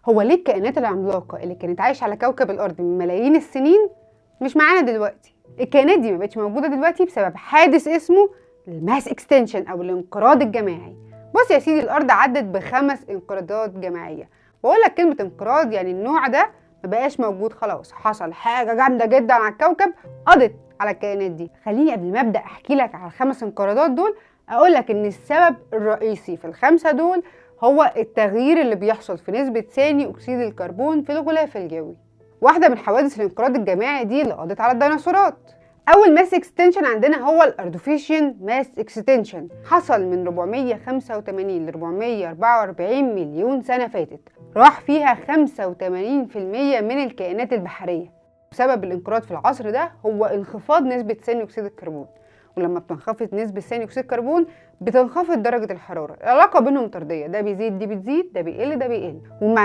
هو ليه الكائنات العملاقة اللي كانت عايشة على كوكب الأرض من ملايين السنين مش معانا دلوقتي؟ الكائنات دي ما بقتش موجودة دلوقتي بسبب حادث اسمه الماس اكستنشن أو الانقراض الجماعي. بص يا سيدي، الأرض عدت ب5 انقراضات جماعية، وأقول لك كلمة انقراض يعني النوع ده ما بقاش موجود خلاص، حصل حاجة جامدة جدا على الكوكب قضت على الكائنات دي. خليني قبل ما أبدأ أحكي لك على ال5 انقراضات دول أقول لك إن السبب الرئيسي في ال5 دول هو التغيير اللي بيحصل في نسبة ثاني أكسيد الكربون في الغلاف الجوي. واحدة من حوادث الانقراض الجماعي دي اللي قضت على الديناصورات. أول ماس اكستنشن عندنا هو الأردوفيشن ماس اكستنشن، حصل من 485 ل 444 مليون سنة فاتت، راح فيها 85% من الكائنات البحرية. سبب الانقراض في العصر ده هو انخفاض نسبة ثاني أكسيد الكربون، ولما بتنخفض نسبة ثاني أكسيد الكربون بتنخفض درجة الحرارة. العلاقة بينهم طردية، ده بيزيد دي بتزيد، ده بيقل ده بيقل.